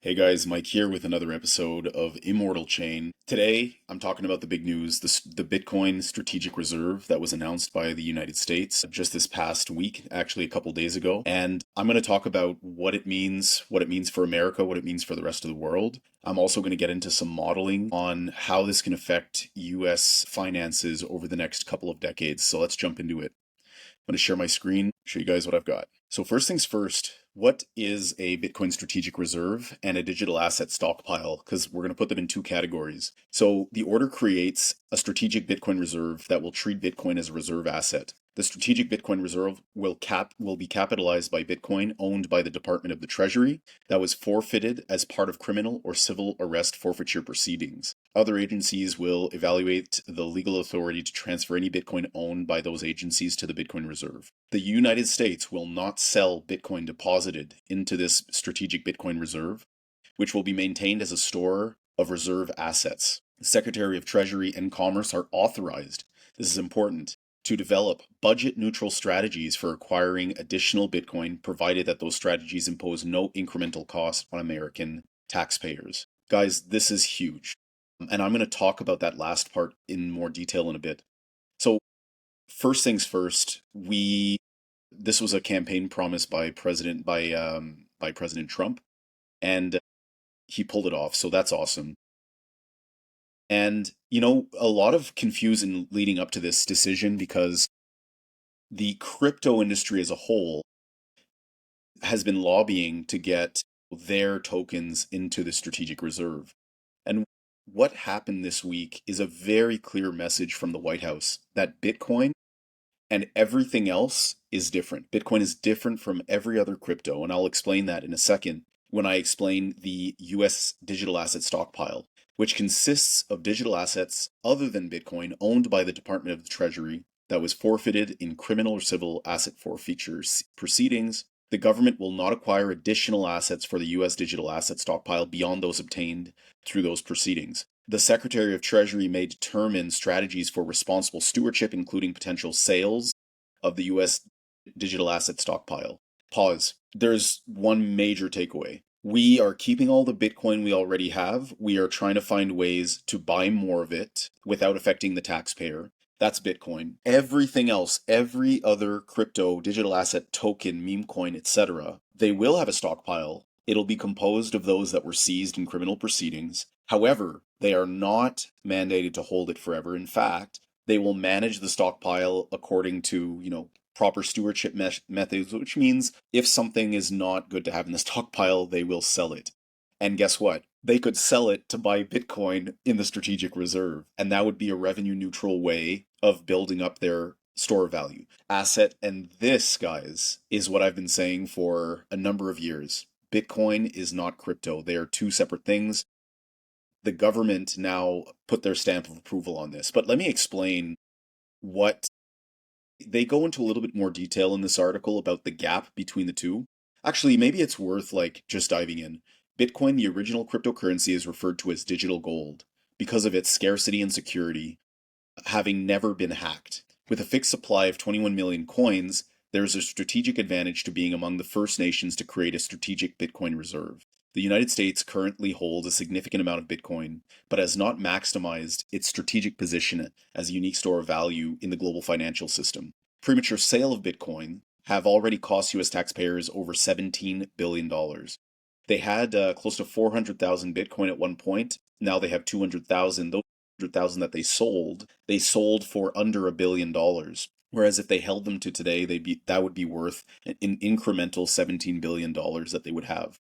Hey guys, Mike here with another episode of Immortal Chain. Today, I'm talking about the big news, the Bitcoin Strategic Reserve that was announced by the United States just this past week, actually a couple days ago. And I'm going to talk about what it means for America, what it means for the rest of the world. I'm also going to get into some modeling on how this can affect US finances over the next couple of decades. So let's jump into it. I'm going to share my screen, show you guys what I've got. So first things first, what is a Bitcoin strategic reserve and a digital asset stockpile? Because we're going to put them in two categories. So the order creates a strategic Bitcoin reserve that will treat Bitcoin as a reserve asset. The strategic Bitcoin reserve will be capitalized by Bitcoin owned by the Department of the Treasury that was forfeited as part of criminal or civil arrest forfeiture proceedings. Other agencies will evaluate the legal authority to transfer any Bitcoin owned by those agencies to the Bitcoin reserve. The United States will not sell Bitcoin deposited into this strategic Bitcoin reserve, which will be maintained as a store of reserve assets. The Secretary of Treasury and Commerce are authorized, this is important, to develop budget-neutral strategies for acquiring additional Bitcoin, provided that those strategies impose no incremental cost on American taxpayers. Guys, this is huge. And I'm going to talk about that last part in more detail in a bit. So, first things first, this was a campaign promise by President Trump, and he pulled it off. So that's awesome. And a lot of confusion leading up to this decision because the crypto industry as a whole has been lobbying to get their tokens into the strategic reserve. And what happened this week is a very clear message from the White House that Bitcoin and everything else is different. Bitcoin is different from every other crypto, and I'll explain that in a second when I explain the US digital asset stockpile, which consists of digital assets other than Bitcoin owned by the Department of the Treasury that was forfeited in criminal or civil asset forfeiture proceedings. The government will not acquire additional assets for the US digital asset stockpile beyond those obtained through those proceedings. The Secretary of Treasury may determine strategies for responsible stewardship, including potential sales of the U.S. digital asset stockpile. Pause. There's one major takeaway. We are keeping all the Bitcoin we already have. We are trying to find ways to buy more of it without affecting the taxpayer. That's Bitcoin. Everything else, every other crypto, digital asset, token, meme coin, etc., they will have a stockpile. It'll be composed of those that were seized in criminal proceedings. However, they are not mandated to hold it forever. In fact, they will manage the stockpile according to, proper stewardship methods, which means if something is not good to have in the stockpile, they will sell it. And guess what? They could sell it to buy Bitcoin in the strategic reserve. And that would be a revenue neutral way of building up their store value asset. And this, guys, is what I've been saying for a number of years. Bitcoin is not crypto. They are two separate things. The government now put their stamp of approval on this. But let me explain what they go into a little bit more detail in this article about the gap between the two. Actually, maybe it's worth just diving in. Bitcoin, the original cryptocurrency, is referred to as digital gold because of its scarcity and security, having never been hacked. With a fixed supply of 21 million coins, there's a strategic advantage to being among the first nations to create a strategic Bitcoin reserve. The United States currently holds a significant amount of Bitcoin, but has not maximized its strategic position as a unique store of value in the global financial system. Premature sale of Bitcoin have already cost US taxpayers over $17 billion. They had close to 400,000 Bitcoin at one point. Now they have 200,000. Those 100,000 that they sold for under $1 billion. Whereas if they held them to today, that would be worth an incremental $17 billion that they would have.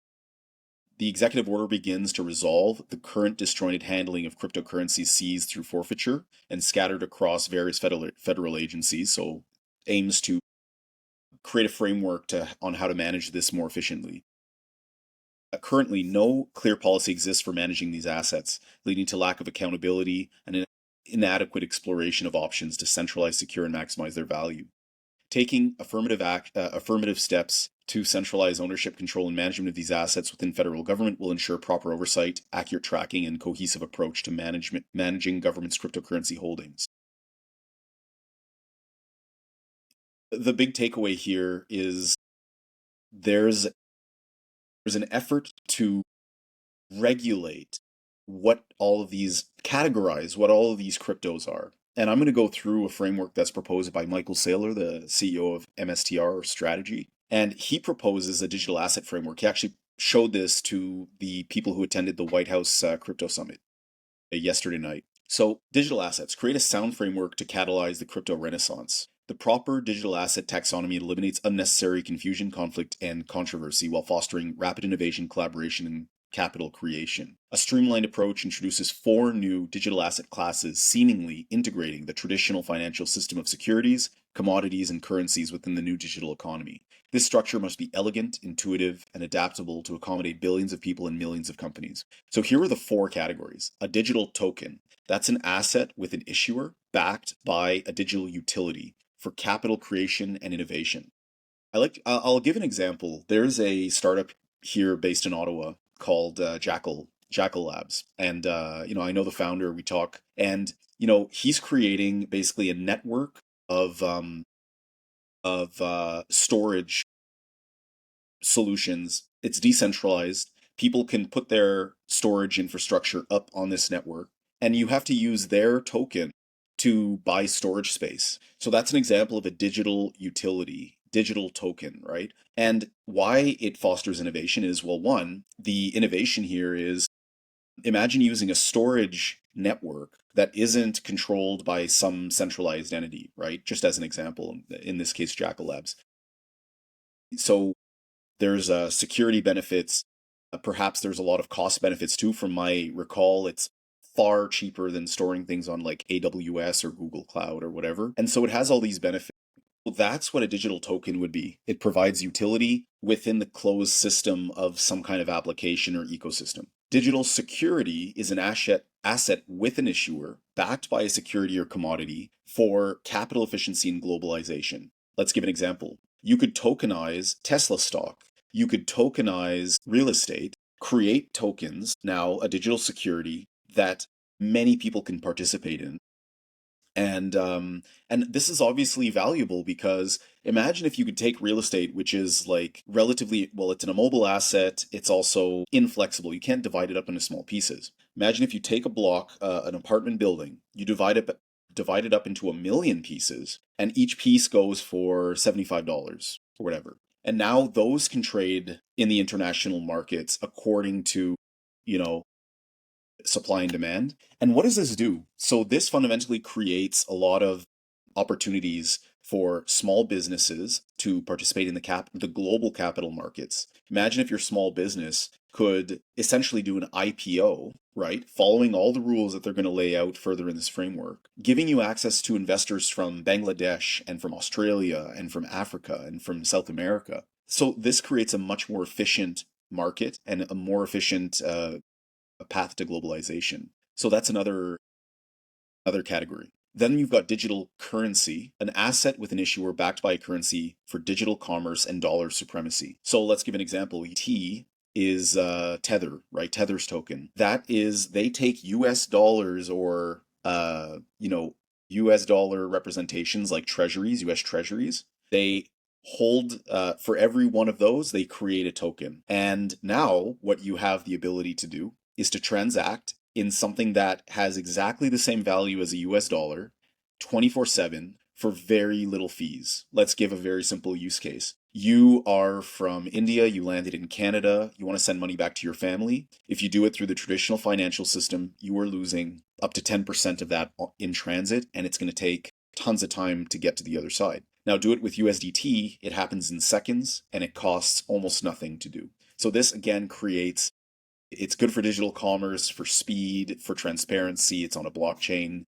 The executive order begins to resolve the current disjointed handling of cryptocurrencies seized through forfeiture and scattered across various federal agencies, so aims to create a framework on how to manage this more efficiently. Currently, no clear policy exists for managing these assets, leading to lack of accountability and an inadequate exploration of options to centralize, secure, and maximize their value. Taking affirmative steps to centralize ownership, control, and management of these assets within federal government will ensure proper oversight, accurate tracking, and cohesive approach to managing government's cryptocurrency holdings. The big takeaway here is there's an effort to regulate what all of these categorize what all of these cryptos are. And I'm going to go through a framework that's proposed by Michael Saylor, the CEO of MSTR Strategy. And he proposes a digital asset framework. He actually showed this to the people who attended the White House Crypto Summit yesterday night. So, digital assets create a sound framework to catalyze the crypto renaissance. The proper digital asset taxonomy eliminates unnecessary confusion, conflict, and controversy while fostering rapid innovation, collaboration, and capital creation. A streamlined approach introduces four new digital asset classes, seemingly integrating the traditional financial system of securities, commodities, and currencies within the new digital economy. This structure must be elegant, intuitive, and adaptable to accommodate billions of people and millions of companies. So here are the four categories. A digital token. That's an asset with an issuer backed by a digital utility for capital creation and innovation. I'll give an example. There's a startup here based in Ottawa called Jackal Labs, and I know the founder. We talk, and he's creating basically a network of storage solutions. It's decentralized. People can put their storage infrastructure up on this network, and you have to use their token to buy storage space. So that's an example of a digital utility, digital token, right? And why it fosters innovation is, well, one, the innovation here is, imagine using a storage network that isn't controlled by some centralized entity, right? Just as an example, in this case, Jackal Labs. So there's security benefits. Perhaps there's a lot of cost benefits too. From my recall, it's far cheaper than storing things on like AWS or Google Cloud or whatever. And so it has all these benefits. Well, that's what a digital token would be. It provides utility within the closed system of some kind of application or ecosystem. Digital security is an asset with an issuer backed by a security or commodity for capital efficiency and globalization. Let's give an example. You could tokenize Tesla stock. You could tokenize real estate, create tokens, now a digital security that many people can participate in. And this is obviously valuable because imagine if you could take real estate, which is like relatively, well, it's an immobile asset. It's also inflexible. You can't divide it up into small pieces. Imagine if you take a block, an apartment building, you divide it up into a million pieces, and each piece goes for $75 or whatever. And now those can trade in the international markets according to, you know, supply and demand. And what does this do? So this fundamentally creates a lot of opportunities for small businesses to participate in the global capital markets. Imagine if your small business could essentially do an IPO, right? Following all the rules that they're going to lay out further in this framework, giving you access to investors from Bangladesh and from Australia and from Africa and from South America. So this creates a much more efficient market and a more efficient a path to globalization. So that's another category. Then you've got digital currency, an asset with an issuer backed by a currency for digital commerce and dollar supremacy. So let's give an example. T is Tether, right? Tether's token. That is, they take US dollars or US dollar representations like treasuries, US treasuries. They hold for every one of those, they create a token. And now what you have the ability to do is to transact in something that has exactly the same value as a US dollar 24/7 for very little fees. Let's give a very simple use case. You are from India, you landed in Canada, you want to send money back to your family. If you do it through the traditional financial system, you are losing up to 10% of that in transit, and it's going to take tons of time to get to the other side. Now, do it with USDT, it happens in seconds, and it costs almost nothing to do. So this again creates, it's good for digital commerce, for speed, for transparency. It's on a blockchain,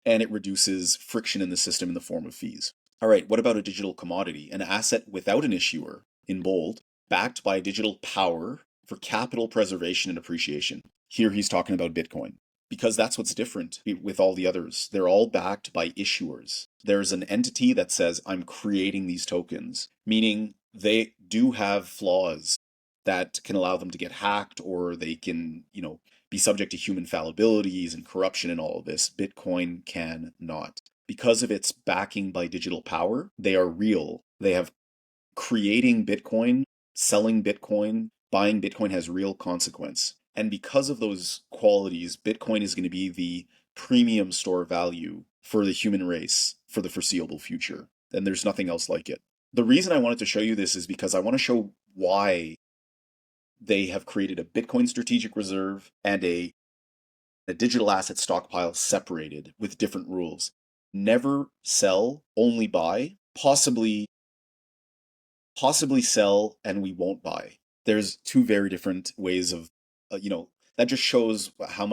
and it reduces friction in the system in the form of fees. All right, what about a digital commodity? An asset without an issuer, in bold, backed by digital power for capital preservation and appreciation. Here he's talking about Bitcoin, because that's what's different with all the others. They're all backed by issuers. There's an entity that says, I'm creating these tokens, meaning they do have flaws that can allow them to get hacked, or they can, be subject to human fallibilities and corruption and all of this. Bitcoin can not. Because of its backing by digital power, they are real. They have creating Bitcoin, selling Bitcoin, Buying Bitcoin has real consequence. And because of those qualities, Bitcoin is going to be the premium store value for the human race for the foreseeable future. And there's nothing else like it. The reason I wanted to show you this is because I want to show why they have created a Bitcoin strategic reserve and a digital asset stockpile separated with different rules. Never sell, only buy, possibly sell, and we won't buy. There's two very different ways of, that just shows how,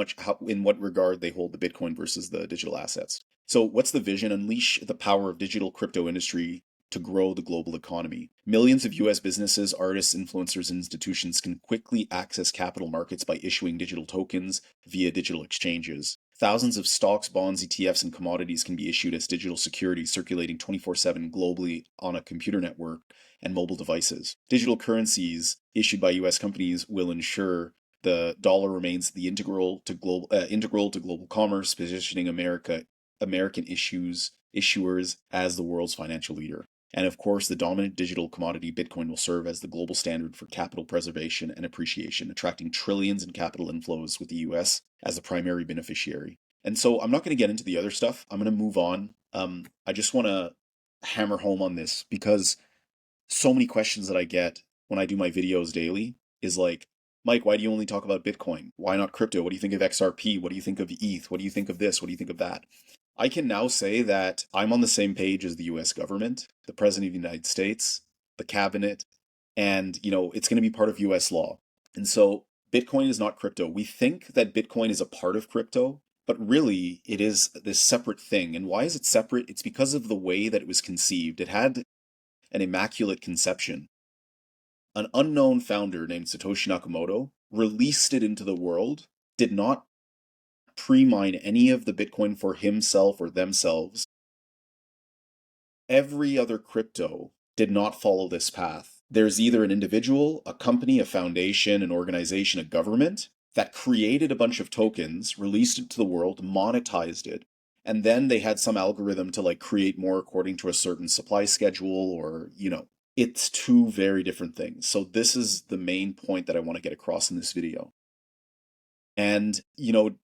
in what regard they hold the Bitcoin versus the digital assets. So what's the vision? Unleash the power of digital crypto industry to grow the global economy. Millions of US businesses, artists, influencers, and institutions can quickly access capital markets by issuing digital tokens via digital exchanges. Thousands of stocks, bonds, ETFs, and commodities can be issued as digital securities circulating 24/7 globally on a computer network and mobile devices. Digital currencies issued by US companies will ensure the dollar remains the integral to global commerce, positioning American issuers as the world's financial leader. And of course, the dominant digital commodity Bitcoin will serve as the global standard for capital preservation and appreciation, attracting trillions in capital inflows with the US as the primary beneficiary. And so I'm not going to get into the other stuff. I'm going to move on. I just want to hammer home on this because so many questions that I get when I do my videos daily is like, Mike, why do you only talk about Bitcoin? Why not crypto? What do you think of XRP? What do you think of ETH? What do you think of this? What do you think of that? I can now say that I'm on the same page as the US government, the President of the United States, the cabinet, and it's going to be part of US law. And so Bitcoin is not crypto. We think that Bitcoin is a part of crypto, but really it is this separate thing. And why is it separate? It's because of the way that it was conceived. It had an immaculate conception. An unknown founder named Satoshi Nakamoto released it into the world, did not pre-mine any of the Bitcoin for himself or themselves. Every other crypto did not follow this path. There's either an individual, a company, a foundation, an organization, a government that created a bunch of tokens, released it to the world, monetized it, and then they had some algorithm to create more according to a certain supply schedule or, it's two very different things. So this is the main point that I want to get across in this video. And,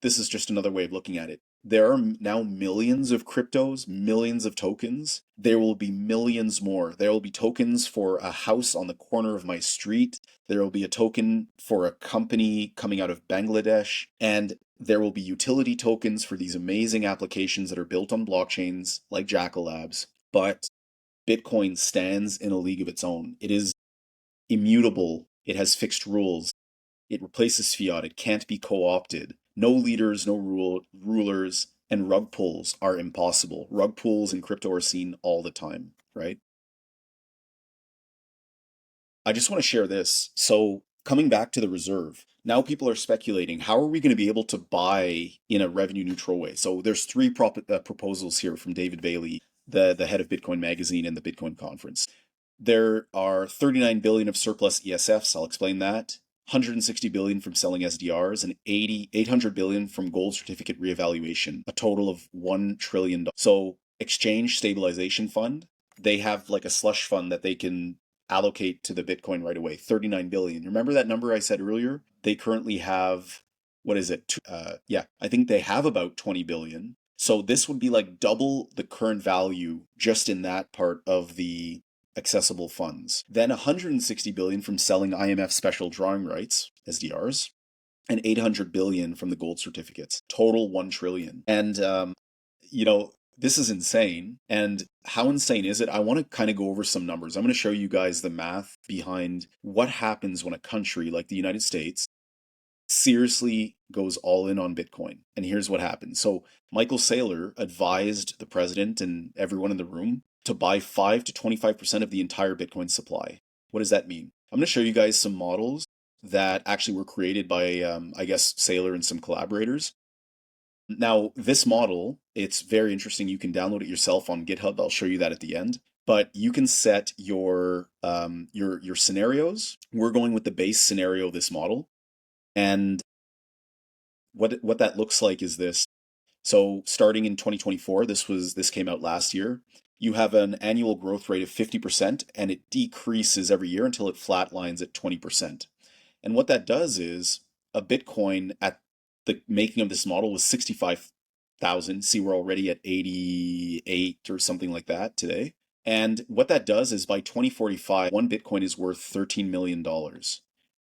this is just another way of looking at it. There are now millions of cryptos, millions of tokens. There will be millions more. There will be tokens for a house on the corner of my street. There will be a token for a company coming out of Bangladesh. And there will be utility tokens for these amazing applications that are built on blockchains like Jackal Labs. But Bitcoin stands in a league of its own. It is immutable. It has fixed rules. It replaces fiat. It can't be co-opted. No leaders, no rulers, and rug pulls are impossible. Rug pulls in crypto are seen all the time, right? I just want to share this. So coming back to the reserve, now people are speculating, how are we going to be able to buy in a revenue neutral way? So there's three proposals here from David Bailey, the head of Bitcoin Magazine and the Bitcoin Conference. There are 39 billion of surplus ESFs. I'll explain that. 160 billion from selling SDRs and 800 billion from gold certificate reevaluation, a total of $1 trillion. So exchange stabilization fund, they have a slush fund that they can allocate to the Bitcoin right away, 39 billion. Remember that number I said earlier? They currently have, what is it? I think they have about 20 billion. So this would be double the current value just in that part of the accessible funds. Then 160 billion from selling IMF special drawing rights, SDRs, and 800 billion from the gold certificates. Total 1 trillion. And this is insane. And how insane is it? I want to kind of go over some numbers. I'm going to show you guys the math behind what happens when a country like the United States seriously goes all in on Bitcoin. And here's what happens. So Michael Saylor advised the president and everyone in the room to buy 5 to 25% of the entire Bitcoin supply. What does that mean? I'm going to show you guys some models that actually were created by, I guess, Saylor and some collaborators. Now, this model, it's very interesting. You can download it yourself on GitHub. I'll show you that at the end. But you can set your scenarios. We're going with the base scenario of this model. And what that looks like is this. So starting in 2024, this came out last year. You have an annual growth rate of 50% and it decreases every year until it flatlines at 20%. And what that does is a Bitcoin at the making of this model was 65,000. See, we're already at 88 or something like that today. And what that does is by 2045, one Bitcoin is worth $13 million.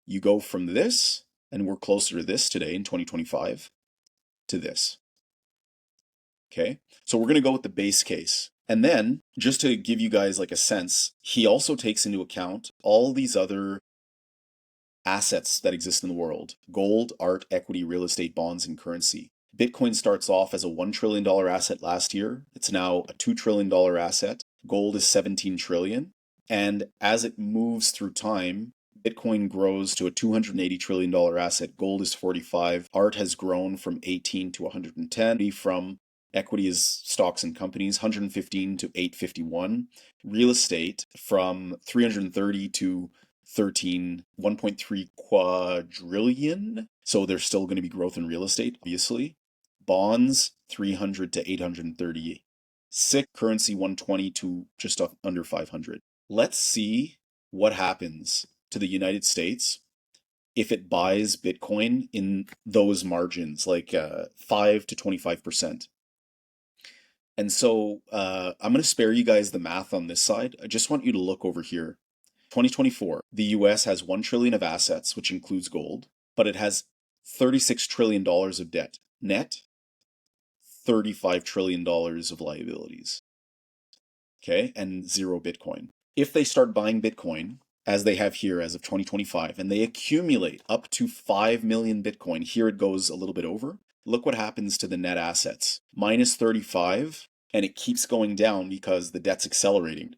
You go from this, and we're closer to this today in 2025, to this. Okay, so we're going to go with the base case. And then, just to give you guys like a sense, he also takes into account all these other assets that exist in the world: gold, art, equity, real estate, bonds, and currency. Bitcoin starts off as a $1 trillion asset last year. It's now a $2 trillion asset. Gold is 17 trillion. And as it moves through time, Bitcoin grows to a $280 trillion asset. Gold is 45. Art has grown from 18 to 110. From equity is stocks and companies, 115 to 851. Real estate from 330 to 1.3 quadrillion. So there's still going to be growth in real estate, obviously. Bonds, 300 to 830. SIC currency, 120 to just under 500. Let's see what happens to the United States if it buys Bitcoin in those margins, like 5 to 25%. And so I'm going to spare you guys the math on this side. I just want you to look over here. 2024, the US has $1 trillion of assets, which includes gold, but it has $36 trillion of debt. Net, $35 trillion of liabilities. Okay, and zero Bitcoin. If they start buying Bitcoin, as they have here as of 2025, and they accumulate up to 5 million Bitcoin, here it goes a little bit over. Look what happens to the net assets. Minus 35, and it keeps going down because the debt's accelerating.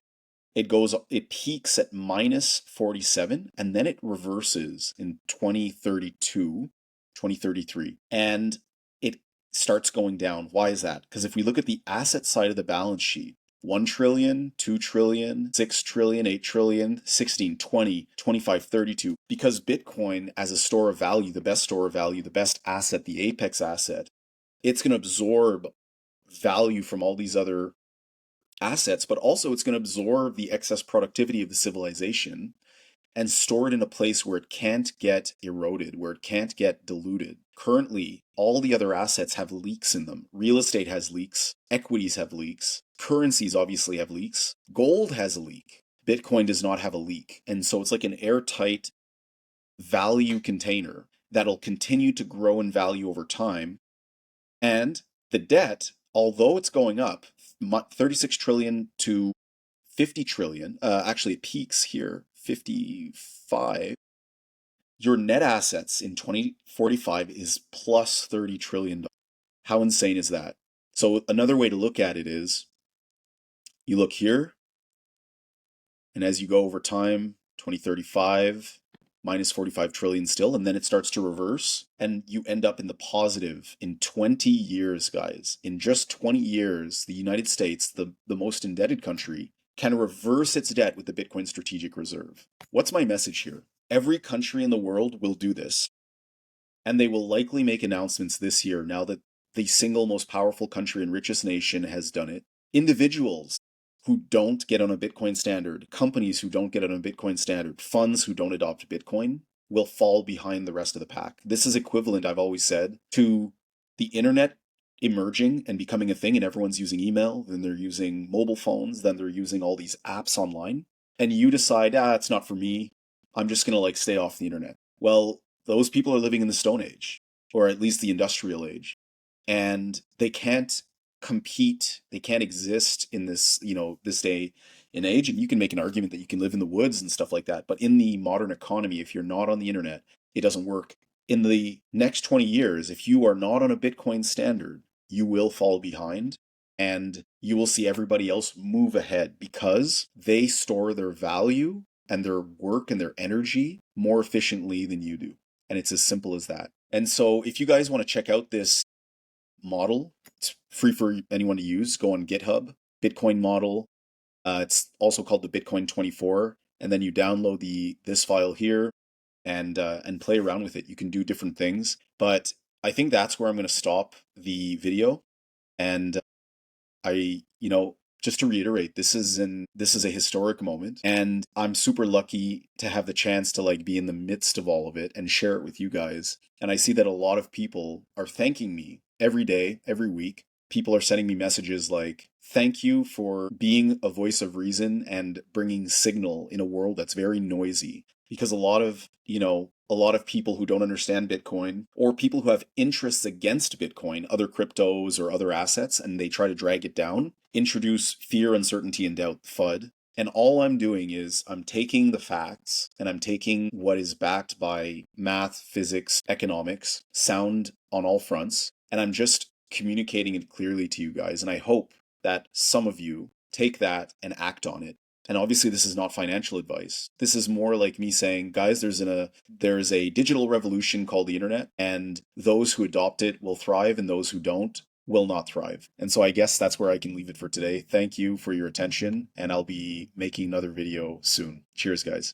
It peaks at minus 47, and then it reverses in 2032, 2033, and it starts going down. Why is that? Because if we look at the asset side of the balance sheet, 1 trillion, 2 trillion, 6 trillion, 8 trillion, 16, 20, 25, 32. Because Bitcoin as a store of value, the best store of value, the best asset, the apex asset, it's going to absorb value from all these other assets, but also it's going to absorb the excess productivity of the civilization and store it in a place where it can't get eroded, where it can't get diluted. Currently, all the other assets have leaks in them. Real estate has leaks, equities have leaks, currencies obviously have leaks, gold has a leak. Bitcoin does not have a leak. And so it's like an airtight value container that'll continue to grow in value over time. And the debt, although it's going up 36 trillion to 50 trillion, actually it peaks here, 55. Your net assets in 2045 is plus $30 trillion. How insane is that? So another way to look at it is you look here, and as you go over time, 2035, minus 45 trillion still, and then it starts to reverse, and you end up in the positive in 20 years, guys. In just 20 years, the United States, the most indebted country, can reverse its debt with the Bitcoin Strategic Reserve. What's my message here? Every country in the world will do this, and they will likely make announcements this year now that the single most powerful country and richest nation has done it. Individuals who don't get on a Bitcoin standard, companies who don't get on a Bitcoin standard, funds who don't adopt Bitcoin will fall behind the rest of the pack. This is equivalent, I've always said, to the internet emerging and becoming a thing, and everyone's using email, then they're using mobile phones, then they're using all these apps online, and you decide, it's not for me, I'm just gonna stay off the internet. Well, those people are living in the Stone Age, or at least the Industrial Age, and they can't compete, they can't exist in this, this day and age. And you can make an argument that you can live in the woods and stuff like that, but in the modern economy, if you're not on the internet, it doesn't work. In the next 20 years, if you are not on a Bitcoin standard, you will fall behind, and you will see everybody else move ahead because they store their value and their work and their energy more efficiently than you do. And it's as simple as that. And so if you guys want to check out this model, it's free for anyone to use. Go on GitHub, Bitcoin model. It's also called the Bitcoin 24. And then you download this file here and play around with it. You can do different things. But I think that's where I'm going to stop the video. And just to reiterate, this is a historic moment, and I'm super lucky to have the chance to like be in the midst of all of it and share it with you guys. And I see that a lot of people are thanking me every day, every week. People are sending me messages like, "Thank you for being a voice of reason and bringing signal in a world that's very noisy." Because a lot of people who don't understand Bitcoin, or people who have interests against Bitcoin, other cryptos or other assets, and they try to drag it down, introduce fear, uncertainty, and doubt, FUD. And all I'm doing is I'm taking the facts and I'm taking what is backed by math, physics, economics, sound on all fronts, and I'm just communicating it clearly to you guys. And I hope that some of you take that and act on it. And obviously this is not financial advice. This is more like me saying, guys, there's a digital revolution called the internet, and those who adopt it will thrive and those who don't will not thrive. And so I guess that's where I can leave it for today. Thank you for your attention, and I'll be making another video soon. Cheers, guys.